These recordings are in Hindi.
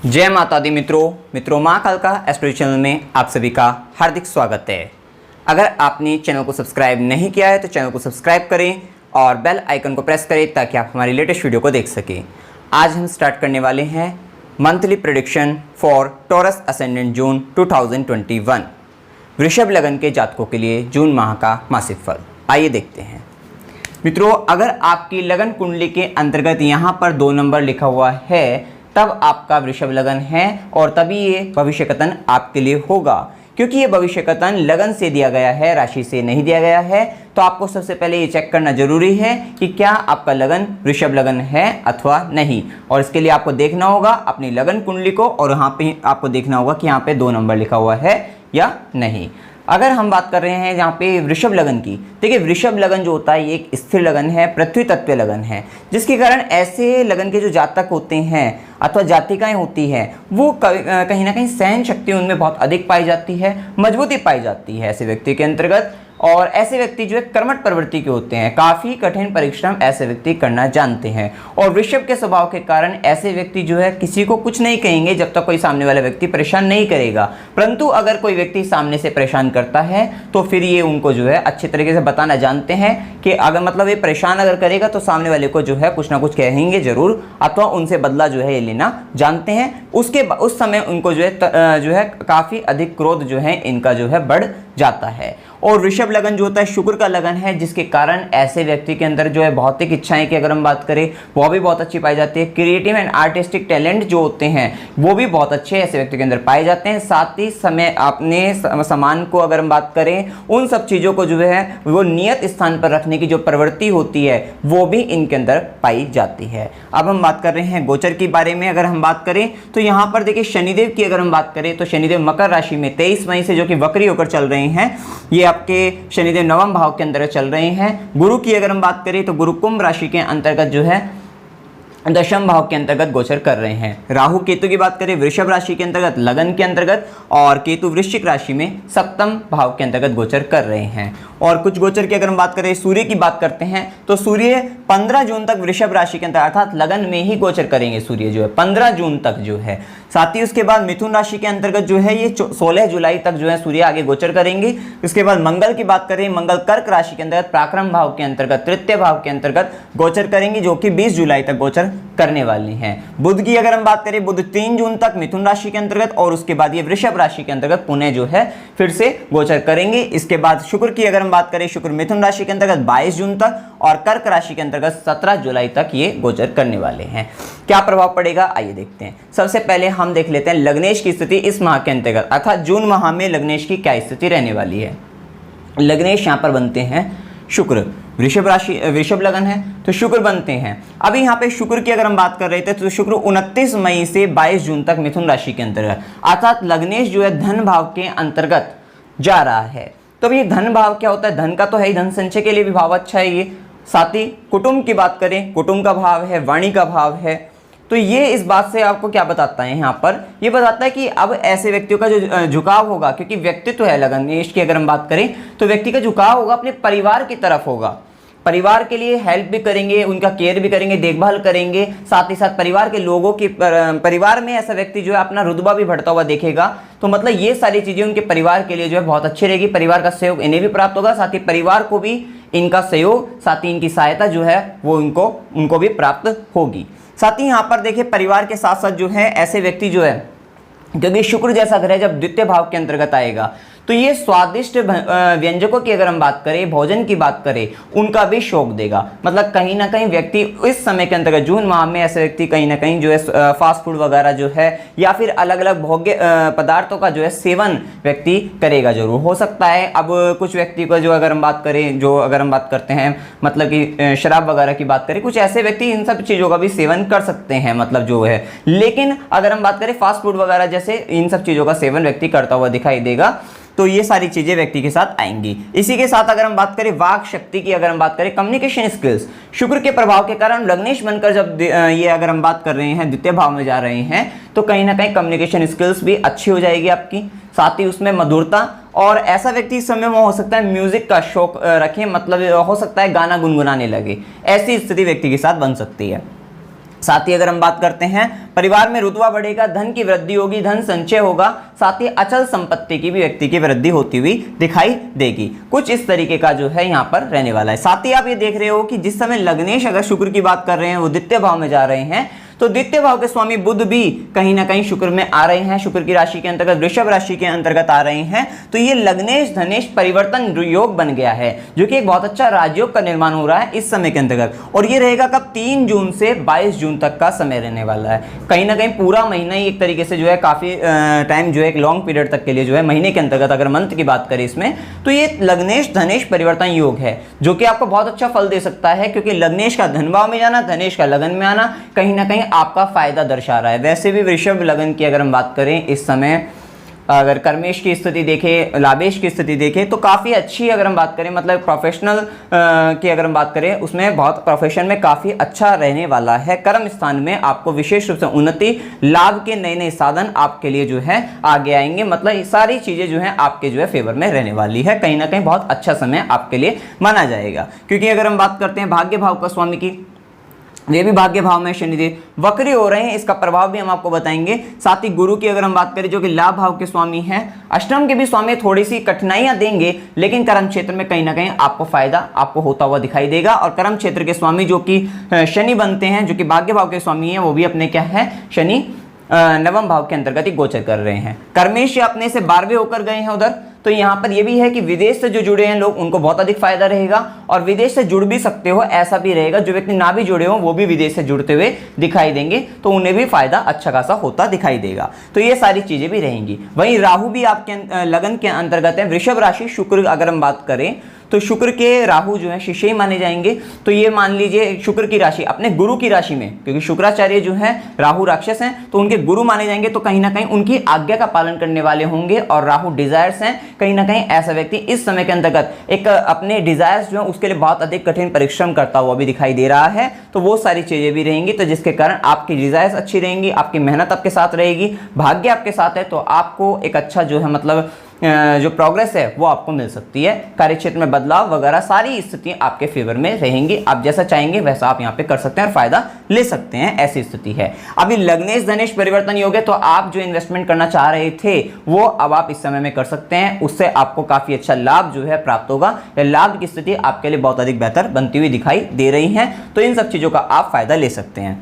जय माता दी मित्रों माँ काल का एस्ट्रोलॉजी चैनल में आप सभी का हार्दिक स्वागत है। अगर आपने चैनल को सब्सक्राइब नहीं किया है तो चैनल को सब्सक्राइब करें और बेल आइकन को प्रेस करें ताकि आप हमारी लेटेस्ट वीडियो को देख सकें। आज हम स्टार्ट करने वाले हैं monthly prediction for Taurus ascendant June 2021 वृषभ लगन के जातकों के लिए जून माह का मासिक फल। आइए देखते हैं मित्रों, अगर आपकी लगन कुंडली के अंतर्गत यहाँ पर 2 नंबर लिखा हुआ है तब आपका वृषभ लगन है और तभी ये भविष्य कथन आपके लिए होगा। क्योंकि ये भविष्य कथन लगन से दिया गया है, राशि से नहीं दिया गया है, तो आपको सबसे पहले ये चेक करना जरूरी है कि क्या आपका लगन वृषभ लगन है अथवा नहीं। और इसके लिए आपको देखना होगा अपनी लगन कुंडली को और यहाँ पे आपको देखना होगा कि यहाँ पे 2 नंबर लिखा हुआ है या नहीं। अगर हम बात कर रहे हैं यहाँ पे वृषभ लगन की, देखिए वृषभ लगन जो होता है ये एक स्थिर लगन है, पृथ्वी तत्व लगन है, जिसके कारण ऐसे लगन के जो जातक होते हैं अथवा जातिकाएं होती हैं वो कहीं ना कहीं सहन शक्ति उनमें बहुत अधिक पाई जाती है, मजबूती पाई जाती है ऐसे व्यक्ति के अंतर्गत। और ऐसे व्यक्ति जो है कर्मठ प्रवृत्ति के होते हैं, काफ़ी कठिन परिश्रम ऐसे व्यक्ति करना जानते हैं। और वृषभ के स्वभाव के कारण ऐसे व्यक्ति जो है किसी को कुछ नहीं कहेंगे जब तक कोई सामने वाला व्यक्ति परेशान नहीं करेगा, परंतु अगर कोई व्यक्ति सामने से परेशान करता है तो फिर ये उनको जो है अच्छे तरीके से बताना जानते हैं कि अगर मतलब ये परेशान अगर करेगा तो सामने वाले को जो है कुछ ना कुछ कहेंगे जरूर, अथवा उनसे बदला जो है ये लेना जानते हैं। उस समय उनको जो है काफ़ी अधिक क्रोध जो है इनका जो है बढ़ जाता है। और वृषभ लगन जो होता है शुक्र का लगन है, जिसके कारण ऐसे व्यक्ति के अंदर जो है भौतिक इच्छाएं की अगर हम बात करें वो भी बहुत अच्छी पाई जाती है। क्रिएटिव एंड आर्टिस्टिक टैलेंट जो होते हैं वो भी बहुत अच्छे ऐसे व्यक्ति के अंदर पाए जाते हैं। साथ ही समय अपने सामान को अगर हम बात करें उन सब चीज़ों को जो है वो नियत स्थान पर रखने की जो प्रवृत्ति होती है वो भी इनके अंदर पाई जाती है। अब हम बात कर रहे हैं गोचर के बारे में। अगर हम बात करें तो यहाँ पर देखिए शनिदेव की अगर हम बात करें तो शनिदेव मकर राशि में 23 मई से जो कि वक्री होकर चल रहे हैं, ये आपके शनिदेव नवम भाव के अंतर्गत चल रहे हैं। गुरु की अगर हम बात करें तो गुरु कुंभ राशि के अंतर्गत जो है दशम भाव के अंतर्गत गोचर कर रहे हैं। राहु केतु की बात करें वृषभ राशि के अंतर्गत लगन के अंतर्गत, और केतु वृश्चिक राशि में सप्तम भाव के अंतर्गत गोचर कर रहे हैं। और कुछ गोचर की अगर हम बात करें सूर्य की बात करते हैं तो सूर्य 15 जून तक वृषभ राशि के अंतर्गत अर्थात लगन में ही गोचर करेंगे सूर्य जो है 15 जून तक जो है। साथ ही उसके बाद मिथुन राशि के अंतर्गत जो है ये 16 जुलाई तक जो है सूर्य आगे गोचर करेंगे। उसके बाद मंगल की बात करें, मंगल कर्क राशि के अंतर्गत पराक्रम भाव के अंतर्गत तृतीय भाव के अंतर्गत गोचर करेंगे, जो कि 20 जुलाई तक गोचर करने वाली हैं। बुध की अगर हम बात करें, बुध 3 जून तक मिथुन राशि के अंतर्गत और उसके बाद ये वृषभ राशि के अंतर्गत पुनः जो है फिर से गोचर करेंगे। इसके बाद शुक्र की अगर हम बात करें, शुक्र मिथुन राशि के अंतर्गत 22 जून तक और कर्क राशि के अंतर्गत 17 जुलाई तक ये गोचर करने वाले हैं। क्या प्रभाव पड़ेगा आइए देखते हैं। सबसे पहले हम देख लेते हैं लग्नेश की स्थिति इस माह के अंतर्गत अर्थात जून माह में लग्नेश की क्या स्थिति रहने वाली है। लग्नेश यहाँ पर बनते हैं शुक्र, वृषभ राशि वृषभ लगन है तो शुक्र बनते हैं। अभी यहाँ पे शुक्र की अगर हम बात कर रहे थे तो शुक्र 29 मई से 22 जून तक मिथुन राशि के अंतर्गत अर्थात लग्नेश जो है धन भाव के अंतर्गत जा रहा है। तो ये धन भाव क्या होता है, धन का तो है ही, धन संचय के लिए भी भाव अच्छा है ये। साथ ही कुटुंब की बात करें, कुटुंब का भाव है, वाणी का भाव है। तो ये इस बात से आपको क्या बताता है, यहाँ पर ये बताता है कि अब ऐसे व्यक्तियों का जो झुकाव होगा, क्योंकि व्यक्तित्व है लग्नेश की अगर हम बात करें तो व्यक्ति का झुकाव होगा अपने परिवार की तरफ होगा। परिवार के लिए हेल्प भी करेंगे, उनका केयर भी करेंगे, देखभाल करेंगे। साथ ही साथ परिवार के लोगों की परिवार में ऐसा व्यक्ति जो है अपना रुतबा भी बढ़ता हुआ देखेगा। तो मतलब ये सारी चीज़ें उनके परिवार के लिए जो है बहुत अच्छी रहेगी। परिवार का सहयोग इन्हें भी प्राप्त होगा, साथ ही परिवार को भी इनका सहयोग, साथ ही इनकी सहायता जो है वो उनको भी प्राप्त होगी। साथ ही यहाँ पर देखिए परिवार के साथ साथ जो है ऐसे व्यक्ति जो है, क्योंकि शुक्र जैसा ग्रह जब द्वितीय भाव के अंतर्गत आएगा तो ये स्वादिष्ट व्यंजकों की अगर हम बात करें, भोजन की बात करें, उनका भी शौक देगा। मतलब कहीं ना कहीं व्यक्ति इस समय के अंतर्गत जून माह में ऐसे व्यक्ति कहीं ना कहीं जो है फास्ट फूड वगैरह जो है या फिर अलग अलग भोग्य पदार्थों का जो है सेवन व्यक्ति करेगा जरूर। हो सकता है अब कुछ व्यक्ति को जो अगर हम बात करें, जो अगर हम बात करते हैं मतलब कि शराब वगैरह की बात करें, कुछ ऐसे व्यक्ति इन सब चीज़ों का भी सेवन कर सकते हैं मतलब जो है। लेकिन अगर हम बात करें फास्ट फूड वगैरह जैसे इन सब चीज़ों का सेवन व्यक्ति करता हुआ दिखाई देगा, तो ये सारी चीजें व्यक्ति के साथ आएंगी। इसी के साथ अगर हम बात करें वाक शक्ति की, अगर हम बात करें कम्युनिकेशन स्किल्स, शुक्र के प्रभाव के कारण लग्नेश बनकर जब ये अगर हम बात कर रहे हैं द्वितीय भाव में जा रहे हैं तो कहीं ना कहीं कम्युनिकेशन स्किल्स भी अच्छी हो जाएगी आपकी। साथ ही उसमें मधुरता, और ऐसा व्यक्ति इस समय में हो सकता है म्यूजिक का शौक रखे, मतलब हो सकता है गाना गुनगुनाने लगे, ऐसी स्थिति व्यक्ति के साथ बन सकती है। साथ ही अगर हम बात करते हैं परिवार में रुतबा बढ़ेगा, धन की वृद्धि होगी, धन संचय होगा, साथ ही अचल संपत्ति की भी व्यक्ति की वृद्धि होती हुई दिखाई देगी। कुछ इस तरीके का जो है यहाँ पर रहने वाला है। साथ ही आप ये देख रहे हो कि जिस समय लग्नेश अगर शुक्र की बात कर रहे हैं वो द्वितीय भाव में जा रहे हैं, तो द्वितीय भाव के स्वामी बुध भी कहीं ना कहीं शुक्र में आ रहे हैं, शुक्र की राशि के अंतर्गत वृषभ राशि के अंतर्गत आ रहे हैं। तो ये लग्नेश धनेश परिवर्तन योग बन गया है, जो कि एक बहुत अच्छा राजयोग का निर्माण हो रहा है इस समय के अंतर्गत। और ये रहेगा कब? 3 जून से 22 जून तक का समय रहने वाला है। कहीं ना कहीं पूरा महीना ही एक तरीके से जो है काफी टाइम जो है एक लॉन्ग पीरियड तक के लिए जो है महीने के अंतर्गत अगर मंथ की बात करें इसमें, तो ये लग्नेश धनेश परिवर्तन योग है, जो कि आपको बहुत अच्छा फल दे सकता है, क्योंकि लग्नेश का धन भाव में जाना, धनेश का लगन में आना कहीं ना कहीं आपका फायदा दर्शा रहा है। वैसे भी वृषभ लगन की अगर हम बात करें इस समय, अगर कर्मेश की स्थिति देखें, लाभेश की स्थिति देखें, तो काफ़ी अच्छी अगर हम बात करें, मतलब प्रोफेशनल की अगर हम बात करें उसमें बहुत प्रोफेशन में काफ़ी अच्छा रहने वाला है। कर्म स्थान में आपको विशेष रूप से उन्नति, लाभ के नए नए साधन आपके लिए जो है आगे आएंगे, मतलब ये सारी चीज़ें जो है आपके जो है फेवर में रहने वाली है। कहीं ना कहीं बहुत अच्छा समय आपके लिए माना जाएगा, क्योंकि अगर हम बात करते हैं भाग्य भाव का स्वामी की, ये भी भाग्य भाव में शनिदेव वक्री हो रहे हैं, इसका प्रभाव भी हम आपको बताएंगे। साथ ही गुरु की अगर हम बात करें जो कि लाभ भाव के स्वामी हैं, अष्टम के भी स्वामी थोड़ी सी कठिनाइयां देंगे, लेकिन कर्म क्षेत्र में कहीं ना कहीं आपको फायदा आपको होता हुआ दिखाई देगा। और कर्म क्षेत्र के स्वामी जो कि शनि बनते हैं, जो कि भाग्य भाव के स्वामी हैं, वो भी अपने क्या है शनि नवम भाव के अंतर्गत ही गोचर कर रहे हैं। कर्मेश अपने से 12वें होकर गए हैं उधर, तो यहाँ पर यह भी है कि विदेश से जो जुड़े हैं लोग उनको बहुत अधिक फायदा रहेगा, और विदेश से जुड़ भी सकते हो ऐसा भी रहेगा। जो व्यक्ति ना भी जुड़े हो वो भी विदेश से जुड़ते हुए दिखाई देंगे, तो उन्हें भी फायदा अच्छा खासा होता दिखाई देगा। तो ये सारी चीजें भी रहेंगी। वहीं राहु भी आपके लगन के अंतर्गत है, वृषभ राशि शुक्र अगर हम बात करें तो शुक्र के राहु जो है शिष्य ही माने जाएंगे। तो ये मान लीजिए शुक्र की राशि अपने गुरु की राशि में, क्योंकि शुक्राचार्य जो है राहु राक्षस हैं तो उनके गुरु माने जाएंगे, तो कहीं ना कहीं उनकी आज्ञा का पालन करने वाले होंगे। और राहु डिजायर्स हैं, कहीं ना कहीं ऐसा व्यक्ति इस समय के अंतर्गत एक अपने डिजायर्स जो है उसके लिए बहुत अधिक कठिन परिश्रम करता हुआ भी दिखाई दे रहा है। तो वो सारी चीजें भी रहेंगी, तो जिसके कारण आपकी डिजायर्स अच्छी रहेंगी, आपकी मेहनत आपके साथ रहेगी, भाग्य आपके साथ है, तो आपको एक अच्छा जो है मतलब जो प्रोग्रेस है वो आपको मिल सकती है। कार्यक्षेत्र में बदलाव वगैरह सारी स्थितियां आपके फेवर में रहेंगी। आप जैसा चाहेंगे वैसा आप यहाँ पे कर सकते हैं और फायदा ले सकते हैं, ऐसी स्थिति है। अभी लग्नेश धनेश परिवर्तन योग है, तो आप जो इन्वेस्टमेंट करना चाह रहे थे वो अब आप इस समय में कर सकते हैं, उससे आपको काफी अच्छा लाभ जो है प्राप्त होगा। लाभ की स्थिति आपके लिए बहुत अधिक बेहतर बनती हुई दिखाई दे रही है, तो इन सब चीजों का आप फायदा ले सकते हैं।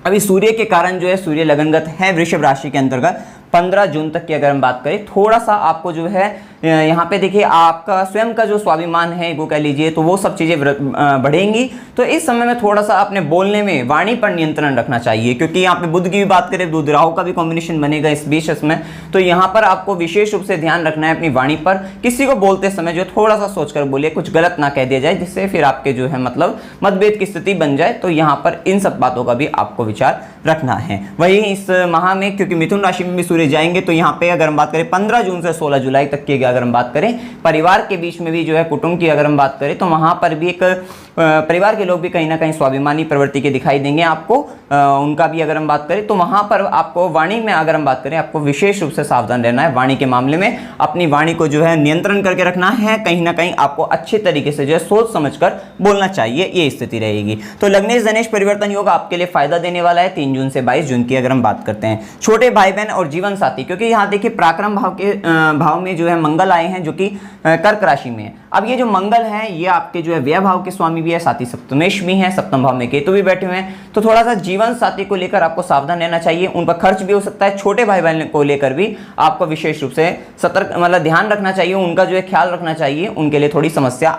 अभी सूर्य के कारण जो है सूर्य लगनगत है वृषभ राशि के अंतर्गत 15 जून तक की अगर हम बात करें, थोड़ा सा आपको जो है यहाँ पे देखिए आपका स्वयं का जो स्वाभिमान है वो कह लीजिए, तो वो सब चीज़ें बढ़ेंगी। तो इस समय में थोड़ा सा अपने बोलने में वाणी पर नियंत्रण रखना चाहिए, क्योंकि यहाँ पे बुध की भी बात करें, बुध राहु का भी कॉम्बिनेशन बनेगा इस बीच इसमें। तो यहाँ पर आपको विशेष रूप से ध्यान रखना है अपनी वाणी पर, किसी को बोलते समय जो थोड़ा सा सोचकर बोलिए, कुछ गलत ना कह दिया जाए जिससे फिर आपके जो है मतलब मतभेद की स्थिति बन जाए। तो यहाँ पर इन सब बातों का भी आपको विचार रखना है। वही इस माह में क्योंकि मिथुन राशि में भी सूर्य जाएंगे, तो यहाँ पे अगर हम बात करें 15 जून से 16 जुलाई तक की अगर हम बात करें, परिवार के बीच में भी जो है कुटुंब की अगर हम बात करें, तो वहां पर भी एक परिवार के लोग भी कहीं ना कहीं स्वाभिमानी प्रवृत्ति के दिखाई देंगे आपको। उनका भी अगर हम बात करें तो वहां पर आपको वाणी में अगर हम बात करें, आपको विशेष रूप से सावधान रहना है। वाणी के मामले में अपनी वाणी को जो है नियंत्रण करके रखना है, कहीं ना कहीं आपको अच्छे तरीके से जो है सोच समझकर बोलना चाहिए, ये स्थिति रहेगी। तो लग्नेश धनेश परिवर्तन योग आपके लिए फायदा देने वाला है 3 जून से 22 जून की अगर हम बात करते हैं। छोटे भाई बहन और जीवन साथी, क्योंकि यहाँ देखिए पराक्रम भाव के भाव में जो है मंगल आए हैं, जो कि कर्क राशि में है। अब ये जो मंगल है ये आपके जो है व्यय भाव के स्वामी भी है, साथ ही सप्तमेश भी है, सप्तम भाव में केतु भी बैठे हुए हैं। तो थोड़ा सा जीवन साथी को लेकर आपको सावधान रहना चाहिए, उन पर खर्च भी हो सकता है। छोटे भाई बहन को लेकर भी आपको विशेष रूप से सतर्क मतलब ध्यान रखना चाहिए, उनका जो है ख्याल रखना चाहिए, उनके लिए थोड़ी समस्या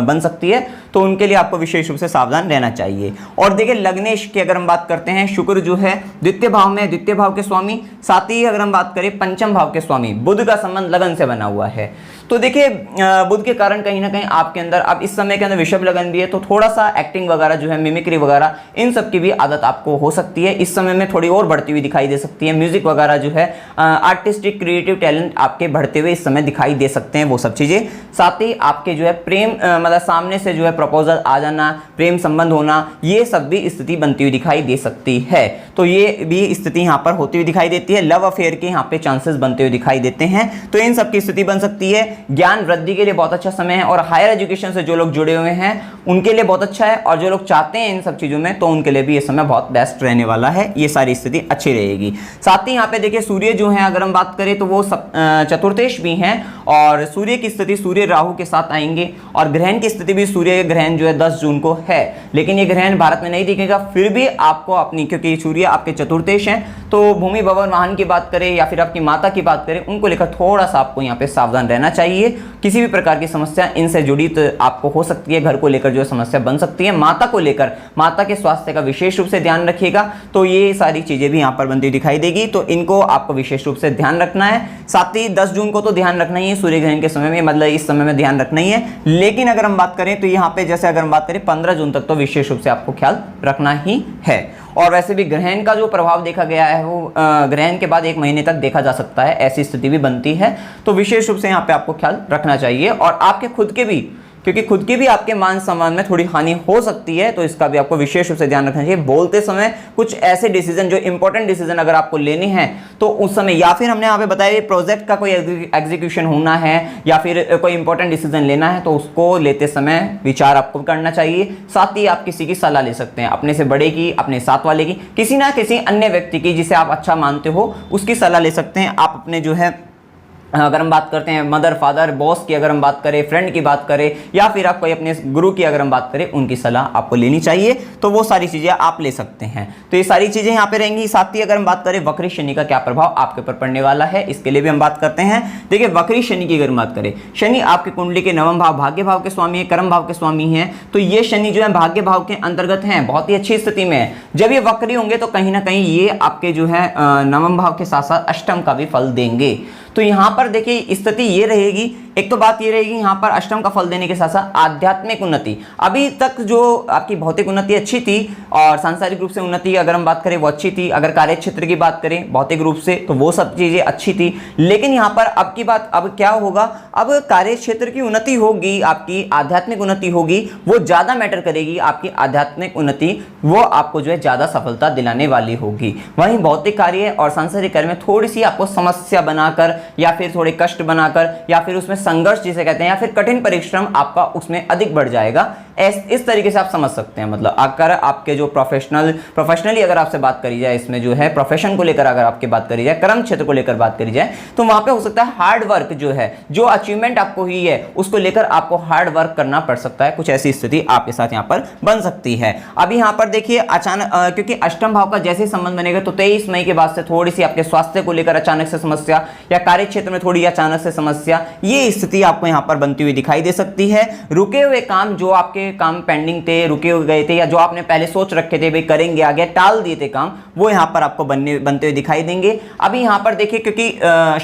बन सकती है, तो उनके लिए आपको विशेष रूप से सावधान रहना चाहिए। और देखिए लग्नेश की अगर हम बात करते हैं, शुक्र जो है द्वितीय भाव में, द्वितीय भाव के स्वामी, साथ ही अगर हम बात करें पंचम भाव के स्वामी, बुध का संबंध लगन से बना हुआ है। तो देखिए बुध के कारण कहीं ना कहीं आपके अंदर अब इस समय के अंदर वृषभ लगन भी है, तो थोड़ा सा एक्टिंग वगैरह जो है, मिमिक्री वगैरह, इन सब की भी आदत आपको हो सकती है। इस समय में थोड़ी और बढ़ती हुई दिखाई दे सकती है। म्यूजिक वगैरह जो है, आर्टिस्टिक क्रिएटिव टैलेंट आपके बढ़ते हुए इस समय दिखाई दे सकते हैं, वो सब चीजें। साथ ही आपके जो है प्रेम मतलब सामने से जो है प्रपोजल आ जाना, प्रेम संबंध होना, ये सब भी स्थिति बनती हुई दिखाई दे सकती है। तो ये भी स्थिति यहाँ पर होती हुई दिखाई देती है। लव अफेयर के यहाँ पे चांसेस बनते हुए दिखाई देते हैं, तो इन सब की स्थिति बन सकती है। ज्ञान वृद्धि के लिए बहुत अच्छा समय है, और हायर एजुकेशन से जो लोग जुड़े हुए हैं उनके लिए बहुत अच्छा है, और जो लोग चाहते हैं इन सब चीज़ों में तो उनके लिए भी ये समय बहुत बेस्ट रहने वाला है। ये सारी स्थिति अच्छी रहेगी। साथ ही यहाँ पे देखिए सूर्य जो है अगर हम बात करें तो वो चतुर्थेश भी हैं, और सूर्य की स्थिति सूर्य राहु के साथ आएंगे, और ग्रहण की स्थिति भी सूर्य ग्रहण जो है 10 जून को है, लेकिन ये ग्रहण भारत में नहीं दिखेगा। फिर भी आपको अपनी, क्योंकि सूर्य आपके चतुर्थेश हैं, तो भूमि भवन वाहन की बात करें या फिर आपकी माता की बात करें, उनको लेकर थोड़ा सा आपको यहाँ पे सावधान रहना चाहिए। किसी भी प्रकार की समस्या इनसे जुड़ी तो आपको हो सकती है, घर को लेकर जो समस्या बन सकती है। माता को लेकर, माता के स्वास्थ्य का विशेष रूप से ध्यान रखिएगा। तो ये सारी चीजें भी यहाँ पर बनती दिखाई देगी, तो इनको आपको विशेष रूप से ध्यान रखना है। साथ ही 10 जून को तो ध्यान रखना ही है सूर्य ग्रहण के समय में, मतलब इस समय में ध्यान रखना ही है। लेकिन अगर हम बात करें तो यहाँ पे जैसे अगर हम बात करें 15 जून तक तो विशेष रूप से आपको ख्याल रखना ही है। और वैसे भी ग्रहण का जो प्रभाव देखा गया है वो ग्रहण के बाद 1 महीने तक देखा जा सकता है, ऐसी स्थिति भी बनती है। तो विशेष रूप से यहाँ पे आपको ख्याल रखना चाहिए, और आपके खुद के भी, क्योंकि खुद की भी आपके मान सम्मान में थोड़ी हानि हो सकती है, तो इसका भी आपको विशेष रूप से ध्यान रखना चाहिए। बोलते समय कुछ ऐसे डिसीजन, जो इंपॉर्टेंट डिसीजन अगर आपको लेने हैं तो उस समय, या फिर हमने यहाँ पे बताया प्रोजेक्ट का कोई एग्जीक्यूशन होना है या फिर कोई इंपॉर्टेंट डिसीजन लेना है, तो उसको लेते समय विचार आपको करना चाहिए। साथ ही आप किसी की सलाह ले सकते हैं, अपने से बड़े की, अपने साथ वाले की, किसी ना किसी अन्य व्यक्ति की जिसे आप अच्छा मानते हो उसकी सलाह ले सकते हैं। आप अपने जो है, अगर हम बात करते हैं मदर फादर बॉस की, अगर हम बात करें फ्रेंड की बात करें, या फिर आप कोई अपने गुरु की अगर हम बात करें, उनकी सलाह आपको लेनी चाहिए, तो वो सारी चीज़ें आप ले सकते हैं। तो ये सारी चीज़ें यहाँ पे रहेंगी। साथ ही अगर हम बात करें वक्री शनि का क्या प्रभाव आपके ऊपर पड़ने वाला है, इसके लिए भी हम बात करते हैं। देखिए वक्री शनि की अगर बात करें, शनि आपकी कुंडली के 9वें भाव भाग्य भाव के स्वामी है, कर्म भाव के स्वामी हैं, तो ये शनि जो है भाग्य भाव के अंतर्गत हैं, बहुत ही अच्छी स्थिति में है। जब ये वक्री होंगे तो कहीं ना कहीं ये आपके जो है 9वें भाव के साथ साथ अष्टम का भी फल देंगे। तो यहाँ पर देखिए स्थिति ये रहेगी, एक तो बात ये रहेगी यहाँ पर अष्टम का फल देने के साथ साथ आध्यात्मिक उन्नति। अभी तक जो आपकी भौतिक उन्नति अच्छी थी और सांसारिक रूप से उन्नति अगर हम बात करें वो अच्छी थी, अगर कार्य क्षेत्र की बात करें भौतिक रूप से तो वो सब चीजें अच्छी थी। लेकिन यहाँ पर अब की बात, अब क्या होगा, अब कार्य क्षेत्र की उन्नति होगी, आपकी आध्यात्मिक उन्नति होगी, वो ज्यादा मैटर करेगी। आपकी आध्यात्मिक उन्नति वो आपको जो है ज्यादा सफलता दिलाने वाली होगी। वहीं भौतिक कार्य और सांसारिक कार्य में थोड़ी सी आपको समस्या बनाकर या फिर थोड़े कष्ट बनाकर या फिर उसमें संघर्ष जिसे कहते हैं या फिर कठिन परिश्रम आपका उसमें अधिक बढ़ जाएगा। इस तरीके से आप समझ सकते हैं। मतलब अगर आपके जो प्रोफेशनली अगर आपसे बात करी जाए, इसमें जो है प्रोफेशन को लेकर अगर आपकी बात करी जाए, कर्म क्षेत्र को लेकर बात करी जाए, तो वहां पे हो सकता है हार्ड वर्क जो है, जो अचीवमेंट आपको हुई है उसको लेकर आपको हार्ड वर्क करना पड़ सकता है। कुछ ऐसी स्थिति आपके साथ यहाँ पर बन सकती है। अभी यहाँ पर देखिए अचानक क्योंकि अष्टम भाव का जैसे संबंध बनेगा तो 23 मई के बाद से थोड़ी सी आपके स्वास्थ्य को लेकर अचानक से समस्या या कार्य क्षेत्र में थोड़ी अचानक से समस्या, ये स्थिति आपको यहाँ पर बनती हुई दिखाई दे सकती है। रुके हुए काम, जो आपके काम पेंडिंग थे, रुके हुए गए थे, या जो आपने पहले सोच रखे थे भाई करेंगे आगे, टाल दिए थे काम, वो यहाँ पर आपको बनते हुए दिखाई देंगे। अभी यहाँ पर देखिए क्योंकि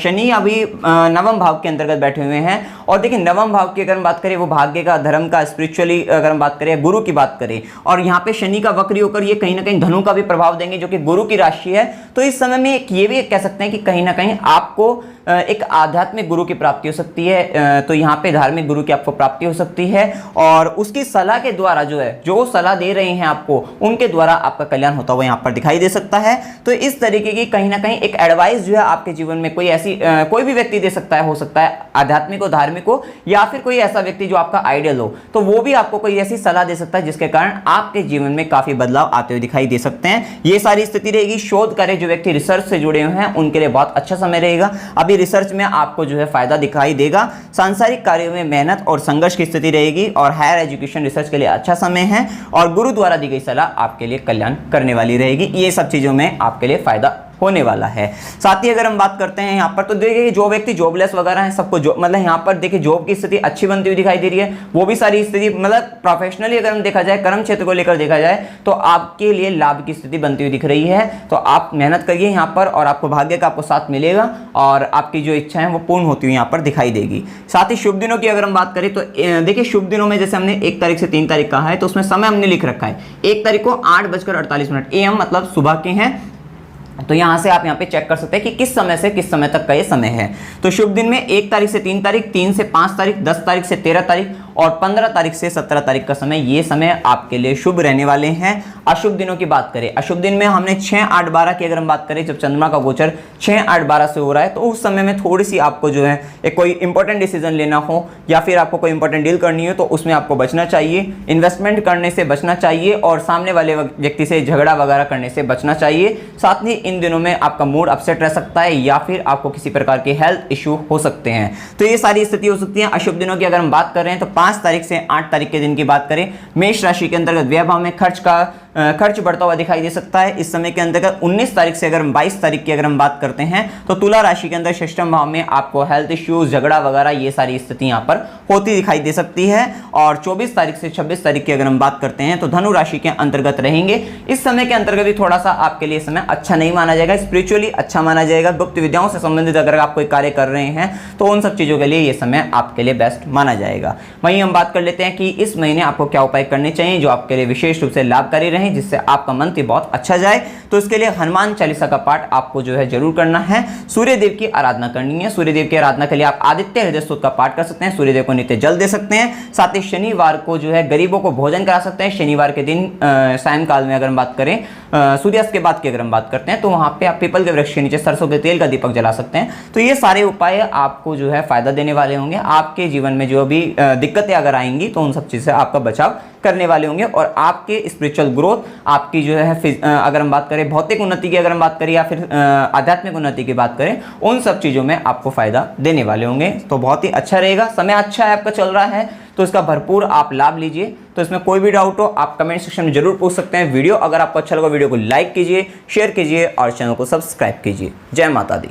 शनि अभी 9वें भाव के अंतर्गत बैठे हुए हैं, और देखिए 9वें भाव की अगर हम बात करें वो भाग्य का, धर्म का, स्पिरिचुअली अगर हम बात करें, गुरु की बात करें, और यहाँ पे शनि का वक्री होकर ये कहीं ना कहीं धनु का भी प्रभाव देंगे जो कि गुरु की राशि है। तो इस समय में ये भी कह सकते हैं कि कहीं ना कहीं आपको एक आध्यात्मिक गुरु की प्राप्ति हो सकती है। तो यहाँ पे धार्मिक गुरु की आपको प्राप्ति हो सकती है, और उसकी सलाह के द्वारा जो है, जो सलाह दे रहे हैं आपको, उनके द्वारा आपका कल्याण होता हुआ यहाँ पर दिखाई दे सकता है। तो इस तरीके की कहीं ना कहीं एक एडवाइस जो है आपके जीवन में कोई ऐसी कोई भी व्यक्ति दे सकता है, हो सकता है आध्यात्मिक हो, धार्मिक हो, या फिर कोई ऐसा व्यक्ति जो आपका आइडियल हो, तो वो भी आपको कोई ऐसी सलाह दे सकता है जिसके कारण आपके जीवन में काफी बदलाव आते हुए दिखाई दे सकते हैं। ये सारी स्थिति रहेगी। शोध कार्य जो व्यक्ति रिसर्च से जुड़े हुए हैं उनके लिए बहुत अच्छा समय रहेगा। अभी रिसर्च में आपको जो है फायदा दिखाई देगा। सांसारिक कार्यों में मेहनत और संघर्ष की स्थिति रहेगी, और हायर एजुकेशन रिसर्च के लिए अच्छा समय है, और गुरु द्वारा दी गई सलाह आपके लिए कल्याण करने वाली रहेगी। ये सब चीजों में आपके लिए फायदा होने वाला है। साथ ही अगर हम बात करते हैं यहाँ पर, तो देखिए जो व्यक्ति जॉबलेस वगैरह हैं सबको मतलब यहाँ पर देखिए जॉब की स्थिति अच्छी बनती हुई दिखाई दे रही है। वो भी सारी स्थिति मतलब प्रोफेशनली अगर हम देखा जाए, कर्म क्षेत्र को लेकर देखा जाए, तो आपके लिए लाभ की स्थिति बनती हुई दिख रही है। तो आप मेहनत करिए यहाँ पर, और आपको भाग्य का आपको साथ मिलेगा, और आपकी जो इच्छा है वो पूर्ण होती हुई यहाँ पर दिखाई देगी। साथ ही शुभ दिनों की अगर हम बात करें तो देखिए शुभ दिनों में जैसे हमने 1 तारीख से 3 तारीख कहा है, तो उसमें समय हमने लिख रखा है 1 तारीख को 8:48 AM, मतलब सुबह के हैं। तो यहां से आप यहां पे चेक कर सकते हैं कि किस समय से किस समय तक का ये समय है। तो शुभ दिन में 1 तारीख से 3 तारीख, 3 से 5 तारीख, 10 तारीख से 13 तारीख, और 15 तारीख से 17 तारीख का समय, ये समय आपके लिए शुभ रहने वाले हैं। अशुभ दिनों की बात करें, अशुभ दिन में हमने 6, 8, 12 की अगर हम बात करें, जब चंद्रमा का गोचर 6, 8, 12 से हो रहा है, तो उस समय में थोड़ी सी आपको जो है एक कोई इंपॉर्टेंट डिसीजन लेना हो या फिर आपको कोई इंपॉर्टेंट डील करनी हो तो उसमें आपको बचना चाहिए, इन्वेस्टमेंट करने से बचना चाहिए और सामने वाले व्यक्ति से झगड़ा वगैरह करने से बचना चाहिए। साथ ही इन दिनों में आपका मूड अपसेट रह सकता है या फिर आपको किसी प्रकार के हेल्थ इश्यू हो सकते हैं। तो ये सारी स्थिति हो सकती है। अशुभ दिनों की अगर हम बात कर रहे हैं तो 5 तारीख से 8 तारीख के दिन की बात करें, मेष राशि के अंतर्गत व्यय भाव में खर्च बढ़ता हुआ दिखाई दे सकता है। इस समय के अंतर्गत 19 तारीख से अगर 22 तारीख की अगर हम बात करते हैं तो तुला राशि के अंदर षष्ठम भाव में आपको हेल्थ इश्यूज, झगड़ा वगैरह ये सारी स्थिति यहां पर होती दिखाई दे सकती है। और 24 तारीख से 26 तारीख की अगर हम बात करते हैं तो धनु राशि के अंतर्गत रहेंगे। इस समय के अंतर्गत भी थोड़ा सा आपके लिए समय अच्छा नहीं माना जाएगा, स्पिरिचुअली अच्छा माना जाएगा। गुप्त विद्याओं से संबंधित अगर आप कोई कार्य कर रहे हैं तो उन सब चीजों के लिए ये समय आपके लिए बेस्ट माना जाएगा। वहीं हम बात कर लेते हैं कि इस महीने आपको क्या उपाय करने चाहिए जो आपके लिए विशेष रूप से लाभकारी रहे, जिससे आपका मंथ बहुत अच्छा जाए। तो इसके लिए हनुमान चालीसा का पाठ आपको जो है जरूर करना है। सूर्य देव की आराधना करनी है। सूर्य देव की आराधना के लिए आप आदित्य हृदय स्तोत्र का पाठ कर सकते हैं। सूर्य देव को नित्य जल दे सकते हैं। साथ ही शनिवार को जो है गरीबों को भोजन करा सकते हैं। शनिवार के दिन सायंकाल में अगर हम बात करें, सूर्यास्त के बाद की अगर हम बात करते हैं तो वहां पे आप पीपल के वृक्ष के नीचे सरसों के तेल का दीपक जला सकते हैं। तो ये सारे उपाय आपको जो है फायदा देने वाले होंगे। आपके जीवन में जो भी दिक्कतें अगर आएंगी तो उन सब चीज से आपका बचाव करने वाले होंगे और आपके स्पिरिचुअल ग्रोथ, आपकी जो है अगर हम बात करें भौतिक उन्नति की अगर हम बात करें या फिर आध्यात्मिक उन्नति की बात करें, उन सब चीज़ों में आपको फायदा देने वाले होंगे। तो बहुत ही अच्छा रहेगा। समय अच्छा है आपका चल रहा है तो इसका भरपूर आप लाभ लीजिए। तो इसमें कोई भी डाउट हो आप कमेंट सेक्शन में जरूर पूछ सकते हैं। वीडियो अगर आपको अच्छा लगा वीडियो को लाइक कीजिए, शेयर कीजिए और चैनल को सब्सक्राइब कीजिए। जय माता दी।